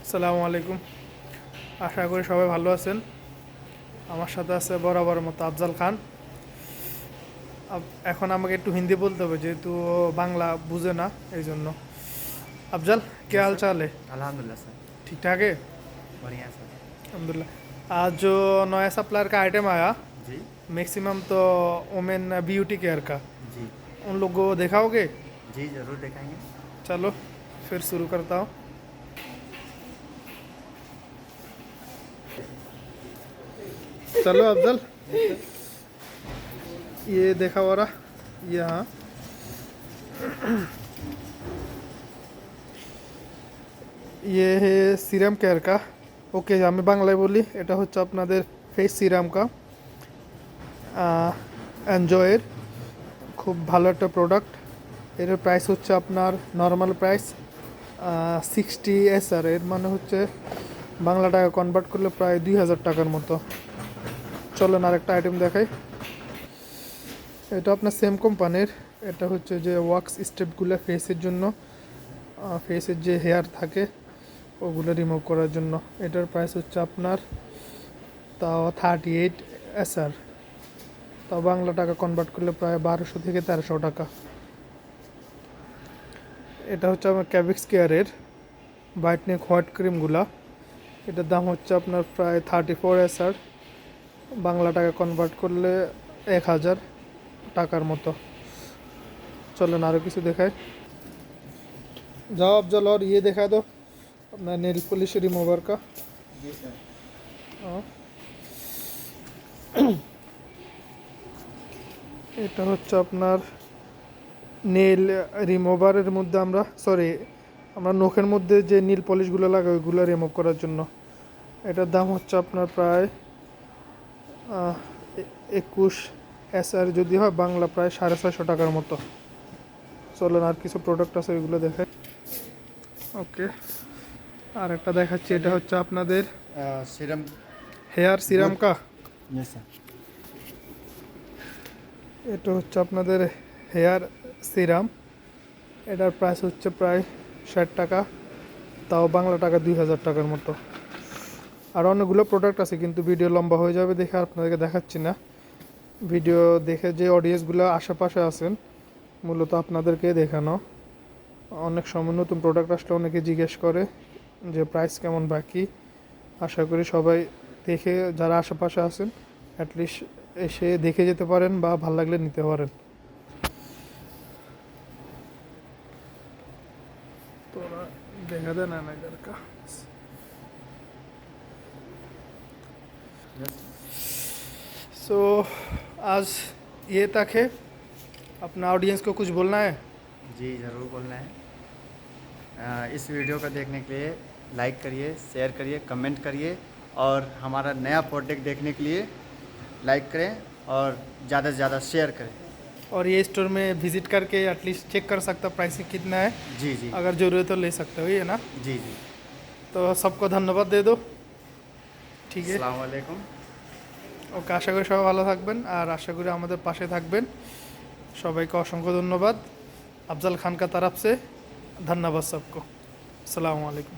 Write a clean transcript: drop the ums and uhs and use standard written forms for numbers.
আসসালামু আলাইকুম। আশা করি সবাই ভালো আছেন। আমার সাথে আছে বরাবর মতো আফজাল খান। এখন আমাকে একটু হিন্দি বলতে হবে যেহেতু ও বাংলা বুঝে না, এই জন্য। अफजल, क्या यस हाल सर। चाल है? अल्हम्दुलिल्लाह सर। ठीक ठाक है? बढ़िया सर। अलहमदिल्ला। आज जो नया सप्लायर का आइटम आया, जी मैक्सिमम तो वुमेन ब्यूटी केयर का, जी उन लोगों को दिखाओगे? जी ज़रूर दिखाएंगे। चलो फिर शुरू करता हूँ। चलो अफजल, ये देखा हो रहा, यहाँ ये है सीरम केयर का। ওকে, আমি বাংলায় বলি। এটা হচ্ছে আপনাদের ফেস সিরাম কা এনজয়ের খুব ভালো একটা প্রোডাক্ট। এর প্রাইস হচ্ছে আপনার নর্মাল প্রাইস 60 SR, এর মানে হচ্ছে বাংলা টাকা কনভার্ট করলে প্রায় 2000 টাকার মতো। চলেন আরেকটা আইটেম দেখাই। এটা আপনার সেম কোম্পানির। এটা হচ্ছে যে ওয়াক্স স্টেপগুলো ফেসের জন্য, ফেসের যে হেয়ার থাকে ওগুলো রিমুভ করার জন্য। এটার প্রাইস হচ্ছে আপনার তাও 38 SR, তাও বাংলা টাকা কনভার্ট করলে প্রায় 1200 থেকে 1300 টাকা। এটা হচ্ছে আমার ক্যাভিক্স কেয়ারের হোয়াইটনিং হোয়াইট ক্রিমগুলা। এটার দাম হচ্ছে আপনার প্রায় 34 SR, বাংলা টাকা কনভার্ট করলে 1000 টাকার মতো। চলেন আরও কিছু দেখায়। जाओ अफजल, और ये दिखा दो अपना नेल पॉलिश रिमूवर का। जी सर। हाँ, এটা হচ্ছে আপনার নেল রিমুভারের মধ্যে আমরা নখের মধ্যে যে নীল পলিশগুলো লাগাই ওইগুলো রিমুভ করার জন্য। এটার দাম হচ্ছে আপনার প্রায় 21 SR, যদি হয় বাংলা প্রায় 650 টাকার মতো। চলেন আর কিছু প্রোডাক্ট আছে ওইগুলো দেখাই। ওকে, আর একটা দেখাচ্ছি। এটা হচ্ছে আপনাদের सीरम। হেয়ার সিরাম কা। Yes sir. এটা হচ্ছে আপনাদের হেয়ার সিরাম। এটার প্রাইস হচ্ছে প্রায় 60 টাকা, তাও বাংলা টাকা 2000 টাকার মতো। আর অনেকগুলো প্রোডাক্ট আছে কিন্তু ভিডিও লম্বা হয়ে যাবে দেখে আপনাদেরকে দেখাচ্ছি না। ভিডিও দেখে যে অডিয়েন্সগুলো আশেপাশে আছেন মূলত আপনাদেরকে দেখানো। অনেক সময় নতুন প্রোডাক্ট আসলে অনেকে জিজ্ঞেস করে যে প্রাইস কেমন বাকি। আশা করি সবাই দেখে, যারা আশেপাশে আছেন অ্যাটলিস্ট এসে দেখে যেতে পারেন বা ভালো লাগলে নিতে পারেন। তোরা দেখা দেয় না এদের কা। यस। सो आज ये तक है। अपना ऑडियंस को कुछ बोलना है? जी ज़रूर बोलना है। इस वीडियो को देखने के लिए लाइक करिए, शेयर करिए, कमेंट करिए और हमारा नया प्रोडक्ट देखने के लिए लाइक करें और ज़्यादा से ज़्यादा शेयर करें। और ये स्टोर में विजिट करके एटलीस्ट चेक कर सकता प्राइसिंग कितना है। जी जी। अगर ज़रूरत तो ले सकते हो, ये ना। जी जी। तो सबको धन्यवाद दे दो। ঠিক আছে, अस्सलाम वालेकुम। ওকে, আশা করি সবাই ভালো থাকবেন আর আশা করি আমাদের পাশে থাকবেন। সবাইকে অসংখ্য ধন্যবাদ। अफजल खान का तरफ से धन्यवाद सबको। अस्सलाम वालेकुम।